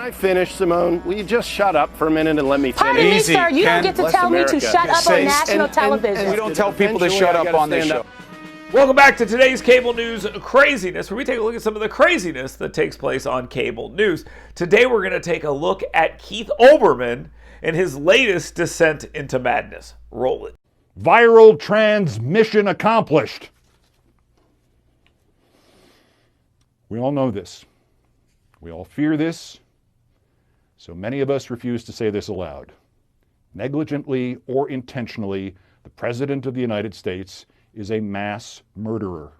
Can I finish, Simone? Will you just shut up for a minute and let me finish? Pardon me, sir. You don't get to tell me to shut up on national television. We don't tell people to shut up on this show. Welcome back to today's cable news craziness, where we take a look at some of the craziness that takes place on cable news. Today we're going to take a look at Keith Olbermann and his latest descent into madness. Roll it. Viral transmission accomplished. We all know this. We all fear this. So many of us refuse to say this aloud. Negligently or intentionally, the President of the United States is a mass murderer.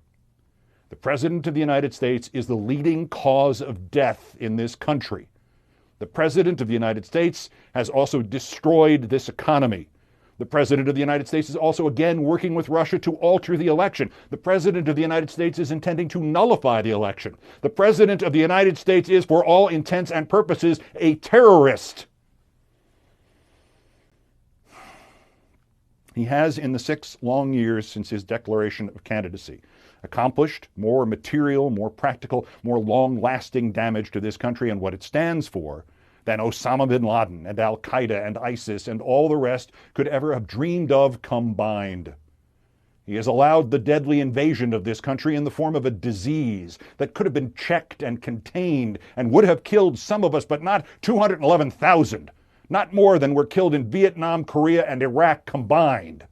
The President of the United States is the leading cause of death in this country. The President of the United States has also destroyed this economy. The President of the United States is also again working with Russia to alter the election. The President of the United States is intending to nullify the election. The President of the United States is, for all intents and purposes, a terrorist. He has, in the 6 long years since his declaration of candidacy, accomplished more material, more practical, more long-lasting damage to this country and what it stands for than Osama bin Laden and Al-Qaeda and ISIS and all the rest could ever have dreamed of combined. He has allowed the deadly invasion of this country in the form of a disease that could have been checked and contained and would have killed some of us, but not 211,000. Not more than were killed in Vietnam, Korea, and Iraq combined.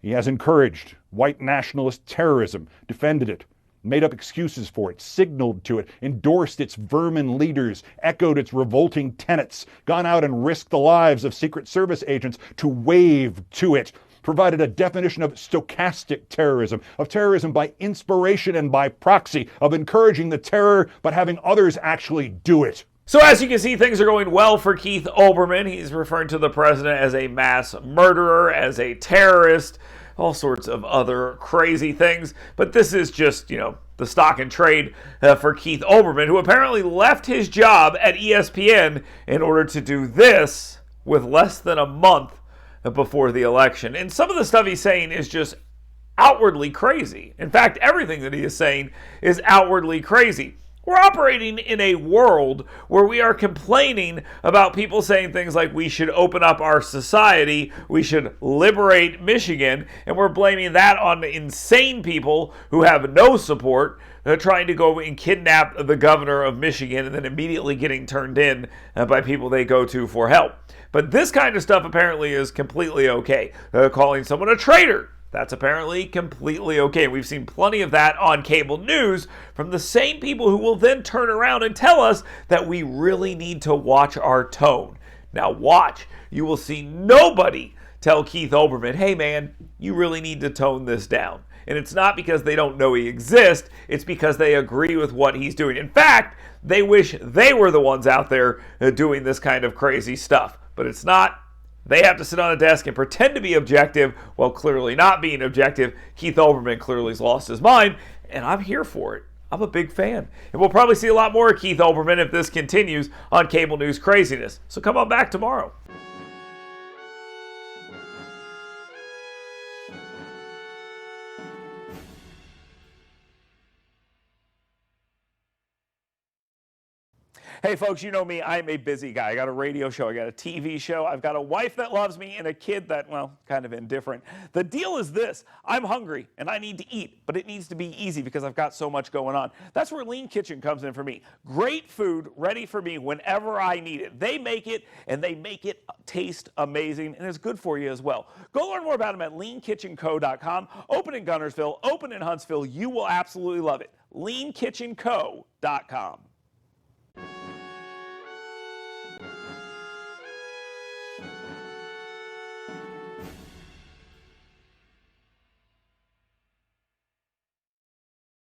He has encouraged white nationalist terrorism, defended it, made up excuses for it, signaled to it, endorsed its vermin leaders, echoed its revolting tenets, gone out and risked the lives of Secret Service agents to wave to it, provided a definition of stochastic terrorism, of terrorism by inspiration and by proxy, of encouraging the terror but having others actually do it. So as you can see, things are going well for Keith Olbermann. He's referring to the president as a mass murderer, as a terrorist, all sorts of other crazy things. But this is just, the stock and trade for Keith Olbermann, who apparently left his job at ESPN in order to do this with less than a month before the election. And some of the stuff he's saying is just outwardly crazy. In fact, everything that he is saying is outwardly crazy. We're operating in a world where we are complaining about people saying things like we should open up our society, we should liberate Michigan, and we're blaming that on insane people who have no support, trying to go and kidnap the governor of Michigan and then immediately getting turned in by people they go to for help. But this kind of stuff apparently is completely okay. Calling someone a traitor, that's apparently completely okay. We've seen plenty of that on cable news from the same people who will then turn around and tell us that we really need to watch our tone. Now watch. You will see nobody tell Keith Olbermann, hey man, you really need to tone this down. And it's not because they don't know he exists. It's because they agree with what he's doing. In fact, they wish they were the ones out there doing this kind of crazy stuff. But it's not. They have to sit on a desk and pretend to be objective while clearly not being objective. Keith Olbermann clearly has lost his mind, and I'm here for it. I'm a big fan. And we'll probably see a lot more of Keith Olbermann if this continues on Cable News Craziness. So come on back tomorrow. Hey folks, you know me, I'm a busy guy. I got a radio show, I got a TV show, I've got a wife that loves me and a kid that, well, kind of indifferent. The deal is this, I'm hungry and I need to eat, but it needs to be easy because I've got so much going on. That's where Lean Kitchen comes in for me. Great food ready for me whenever I need it. They make it and they make it taste amazing and it's good for you as well. Go learn more about them at leankitchenco.com. Open in Gunnersville, open in Huntsville. You will absolutely love it. leankitchenco.com.